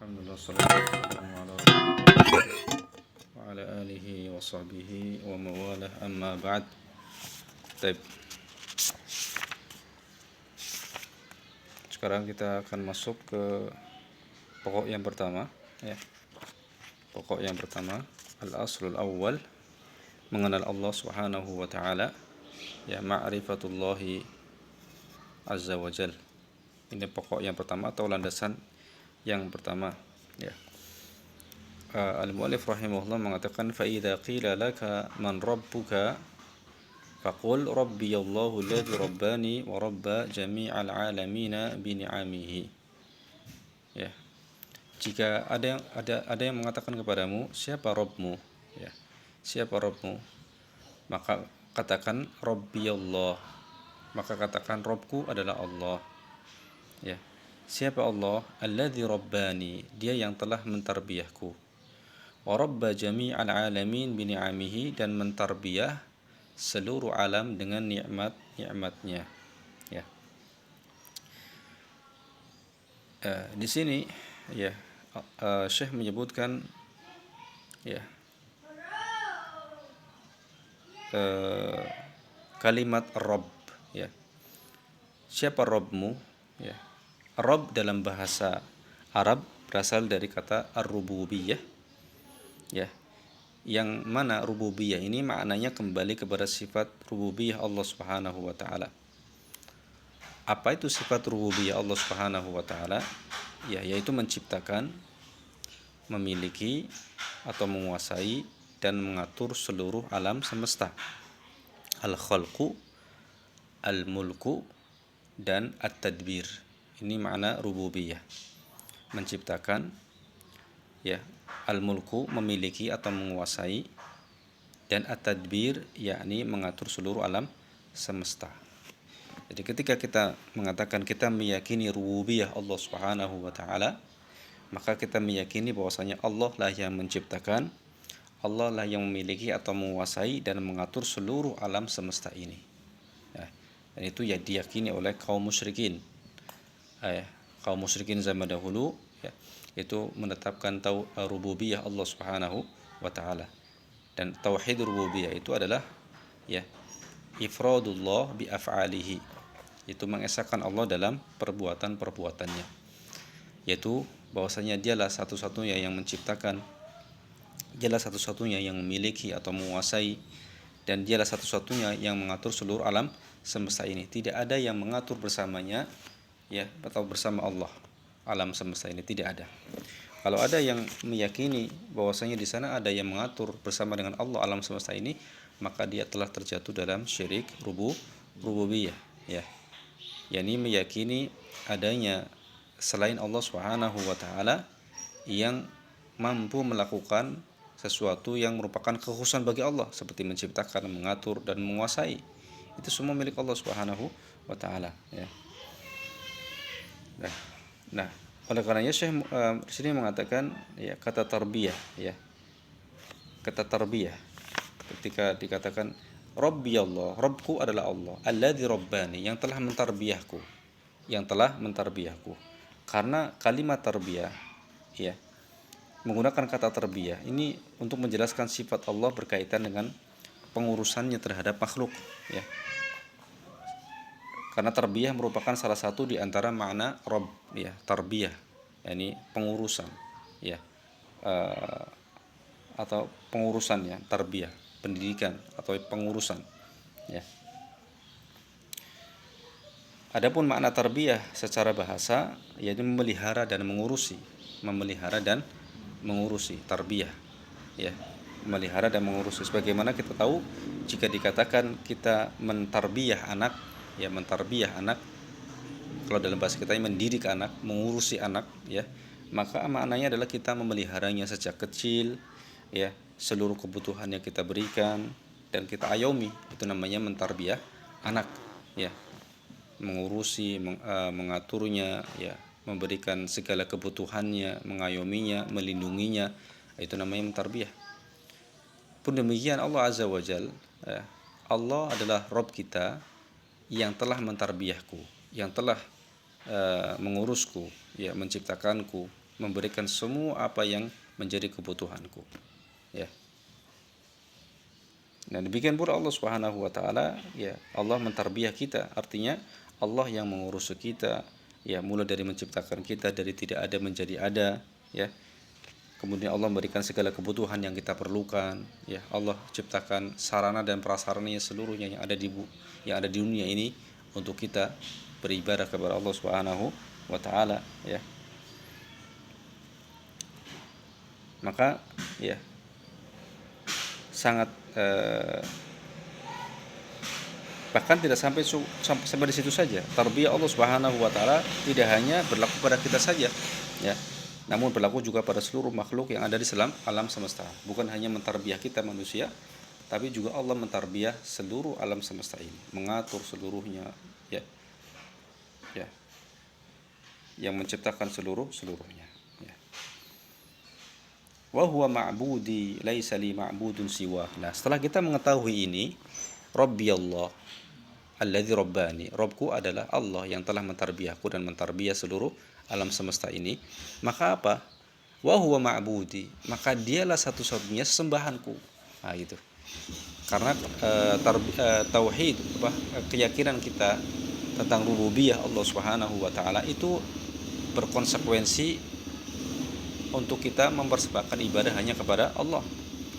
Alhamdulillah, salatu wassalamu ala rasulillah wa ala alihi wa sahbihi wa mawalah, amma ba'd. Baik. Sekarang kita akan masuk ke pokok yang pertama, ya. Pokok yang pertama, al-aslul awwal, mengenal Allah Subhanahu wa taala, ya, ma'rifatullahi azza wa jal. Ini pokok yang pertama atau landasan yang pertama, ya. Al-mu'allif rahimahullah mengatakan, fa idza qila laka man rabbuka faqul rabbiyallahu alladhi rabbani wa rabba jami'al alamina bi ni'amihi. Ya. Jika ada yang mengatakan kepadamu, siapa Rabbmu? Ya. Siapa Rabbmu? Maka katakan rabbiyallah. Maka katakan Rabbku adalah Allah. Ya. Siapa Allah? Alladzi rabbani, dia yang telah mentarbiyahku. Wa rabba jami'al alamin bi ni'amihi, dan mentarbiyah seluruh alam dengan nikmat-nikmatnya. Ya. Di sini, ya, Syekh menyebutkan, ya, kalimat Rabb, ya. Siapa Rabbmu? Ya. Rabb dalam bahasa Arab berasal dari kata ar-rububiyah, ya, yang mana rububiyah ini maknanya kembali kepada sifat rububiyah Allah Subhanahu wa taala. Apa itu sifat rububiyah Allah Subhanahu wa taala? Ya, yaitu menciptakan, memiliki atau menguasai dan mengatur seluruh alam semesta. Al-khalqu, al-mulku, dan at-tadbir. Ini makna rububiyah. Menciptakan, ya, al-mulku memiliki atau menguasai, dan at-tadbir yakni mengatur seluruh alam semesta. Jadi ketika kita mengatakan kita meyakini rububiyah Allah Subhanahu wa taala, maka kita meyakini bahwasanya Allah lah yang menciptakan, Allah lah yang memiliki atau menguasai dan mengatur seluruh alam semesta ini. Ya, dan itu ya diyakini oleh kaum musyrikin. Kaum musyrikin zaman dahulu, ya, itu menetapkan rububiyah Allah Subhanahu wa taala. Dan tauhid rububiyah itu adalah, ya, ifradullah bi af'alihi, itu mengesahkan Allah dalam perbuatan-perbuatannya, yaitu bahwasanya dialah satu-satunya yang menciptakan, dialah satu-satunya yang memiliki atau menguasai, dan dialah satu-satunya yang mengatur seluruh alam semesta ini. Tidak ada yang mengatur bersamanya, ya, atau bersama Allah alam semesta ini, tidak ada. Kalau ada yang meyakini bahwasanya di sana ada yang mengatur bersama dengan Allah alam semesta ini, maka dia telah terjatuh dalam syirik rububiyah, ya. yakni meyakini adanya selain Allah Subhanahu wa taala yang mampu melakukan sesuatu yang merupakan kekhususan bagi Allah, seperti menciptakan, mengatur, dan menguasai. Itu semua milik Allah Subhanahu wa taala, ya. Nah, oleh karenanya Syekh di sini mengatakan, ya, kata tarbiyah, ya. Kata tarbiyah ketika dikatakan Rabbi Allah, Rabbku adalah Allah, alladzi rabbani, yang telah mentarbiyahku, yang telah mentarbiyahku. Karena kalimat tarbiyah, ya, menggunakan kata tarbiyah ini untuk menjelaskan sifat Allah berkaitan dengan pengurusannya terhadap makhluk, ya. Karena tarbiyah merupakan salah satu di antara makna Rabb, ya, tarbiyah, yakni pengurusan, ya, atau pengurusannya, tarbiyah, pendidikan atau pengurusan, ya. Adapun makna tarbiyah secara bahasa yaitu memelihara dan mengurusi, memelihara dan mengurusi, tarbiyah, ya, memelihara dan mengurusi. Sebagaimana kita tahu, jika dikatakan kita mentarbiyah anak, ya, mentarbiyah anak, kalau dalam bahasa kita mendidik anak, mengurusi anak, ya, maka maknanya adalah kita memeliharanya sejak kecil, ya, seluruh kebutuhan yang kita berikan dan kita ayomi, itu namanya mentarbiyah anak, ya, mengurusi, mengaturnya, ya, memberikan segala kebutuhannya, mengayominya, melindunginya, itu namanya mentarbiyah. Pun demikian Allah Azza wa Jal, ya, Allah adalah Rabb kita yang telah mentarbiyahku, yang telah mengurusku, ya, menciptakanku, memberikan semua apa yang menjadi kebutuhanku. Ya. Dan demikian pula Allah Subhanahu wa taala, ya, Allah mentarbiyah kita, artinya Allah yang mengurus kita, ya, mulai dari menciptakan kita dari tidak ada menjadi ada, ya. Kemudian Allah memberikan segala kebutuhan yang kita perlukan, ya. Allah ciptakan sarana dan prasarananya seluruhnya yang ada di dunia ini untuk kita beribadah kepada Allah Subhanahu wa taala, ya. Maka, ya, sangat bahkan tidak sampai di situ saja. Tarbiyah Allah Subhanahu wa taala tidak hanya berlaku pada kita saja, ya. Namun berlaku juga pada seluruh makhluk yang ada di alam semesta. Bukan hanya mentarbiyah kita manusia, tapi juga Allah mentarbiyah seluruh alam semesta ini, mengatur seluruhnya, ya. Ya. Yang menciptakan seluruhnya. Wa huwa ma'budi laisa li ma'budun siwa. Nah, setelah kita mengetahui ini, Rabbi Allah alladzi rabbani, Rabbku adalah Allah yang telah mentarbiyahku dan mentarbiyah seluruh alam semesta ini, maka apa? Wa huwa ma'budi, maka dialah satu-satunya sesembahanku. Nah, itu. Karena tauhid, keyakinan kita tentang rububiyah Allah Subhanahu wa taala itu berkonsekuensi untuk kita mempersembahkan ibadah hanya kepada Allah.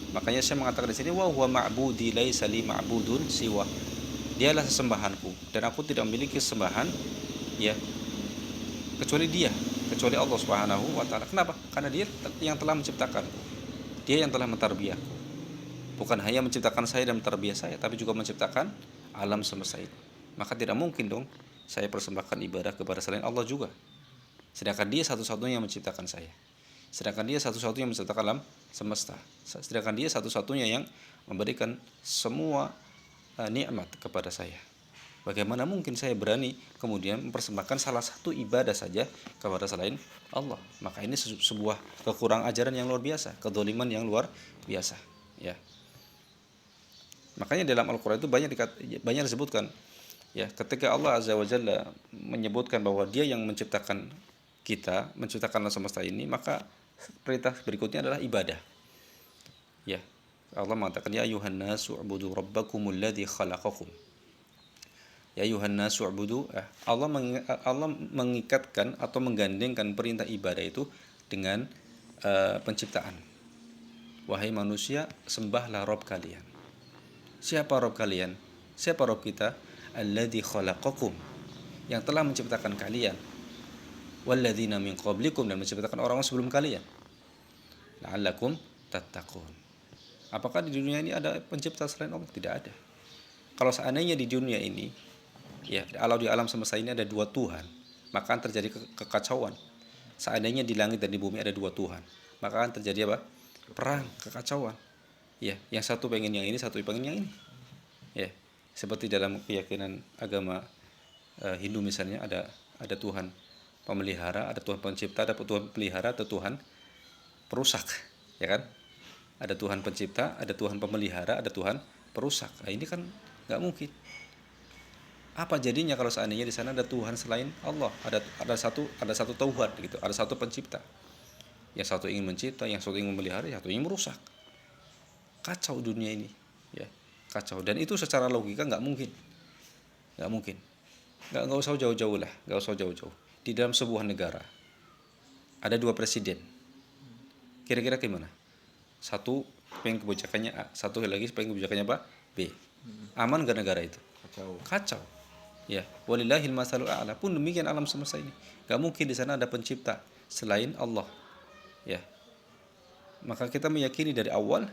Makanya saya mengatakan di sini wa huwa ma'budi laisa li ma'budun siwa. Dialah sesembahanku dan aku tidak memiliki sembahan, ya, kecuali Dia, kecuali Allah Subhanahu wa taala. Kenapa? Karena Dia yang telah menciptakanku. Dia yang telah mentarbiyahku. Bukan hanya menciptakan saya dan mentarbiyah saya, tapi juga menciptakan alam semesta ini. Maka tidak mungkin dong saya persembahkan ibadah kepada selain Allah juga. Sedangkan Dia satu-satunya yang menciptakan saya. Sedangkan Dia satu-satunya yang menciptakan alam semesta. Sedangkan Dia satu-satunya yang memberikan semua nikmat kepada saya. Bagaimana mungkin saya berani kemudian mempersembahkan salah satu ibadah saja kepada selain Allah? Maka ini sebuah kekurangan ajaran yang luar biasa, kedzaliman yang luar biasa, ya. Makanya dalam Al-Qur'an itu banyak disebutkan, ya, ketika Allah Azza wa Jalla menyebutkan bahwa Dia yang menciptakan kita, menciptakan alam semesta ini, maka perintah berikutnya adalah ibadah. Ya, Allah mengatakan ya ayuhan nasu ubudu rabbakumul ladzi khalaqakum. Ya ayuhan nasu ubudu, Allah mengikatkan atau menggandengkan perintah ibadah itu dengan penciptaan. Wahai manusia, sembahlah Rabb kalian. Siapa Rabb kalian? Siapa Rabb kita? Alladzi khalaqakum, yang telah menciptakan kalian. Walladzina min qablikum, dan menciptakan orang-orang sebelum kalian. La'allakum tattaqun. Apakah di dunia ini ada pencipta selain Allah? Tidak ada. Kalau seandainya di dunia ini, ya, di alam semesta ini ada dua Tuhan, maka akan terjadi kekacauan. Seandainya di langit dan di bumi ada dua Tuhan, maka akan terjadi apa? Perang, kekacauan. Ya, yang satu pengen yang ini, satu pengen yang ini. Ya, seperti dalam keyakinan agama Hindu misalnya ada Tuhan pemelihara, ada Tuhan pencipta, ada Tuhan pelihara, ada Tuhan perusak, ya kan? Ada Tuhan pencipta, ada Tuhan pemelihara, ada Tuhan perusak. Nah, ini kan nggak mungkin. Apa jadinya kalau seandainya di sana ada Tuhan selain Allah? Ada satu Tuhan gitu, ada satu pencipta. Yang satu ingin mencipta, yang satu ingin memelihara, yang satu ingin merusak. Kacau dunia ini, ya, kacau. Dan itu secara logika nggak mungkin, nggak mungkin. Nggak usah jauh-jauh lah, nggak usah jauh-jauh. Di dalam sebuah negara ada dua presiden. Kira-kira gimana? Satu pengen kebijakannya A, satu lagi pengen kebijakannya B. Aman gak negara itu? Kacau. Ya, walillahil masalul a'la. Pun demikian alam semesta ini. Gak mungkin di sana ada pencipta selain Allah. Ya. Maka kita meyakini dari awal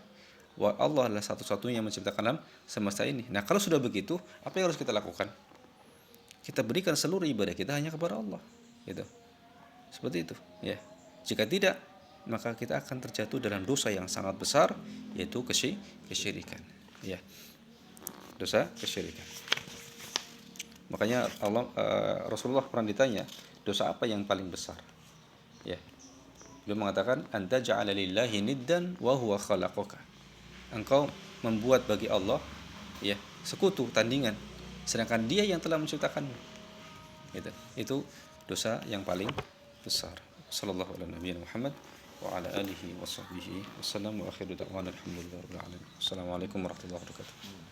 bahwa Allah adalah satu-satunya yang menciptakan alam semesta ini. Nah, kalau sudah begitu, apa yang harus kita lakukan? Kita berikan seluruh ibadah kita hanya kepada Allah. Gitu. Seperti itu, ya. Jika tidak, maka kita akan terjatuh dalam dosa yang sangat besar, yaitu kesyirikan, ya. Dosa kesyirikan. Makanya Rasulullah pernah ditanya, dosa apa yang paling besar? Ya. Beliau mengatakan, anta ja'ala lillahi niddan wa huwa khalaqaka. Engkau membuat bagi Allah, ya, sekutu, tandingan, sedangkan Dia yang telah menciptakanmu. Gitu. Itu dosa yang paling besar. Sallallahu ala nabiyina Muhammad wa ala alihi wa sahbihi wasallam wa akhiru da'wana alhamdulillahi rabbil alamin. Assalamualaikum warahmatullahi wabarakatuh.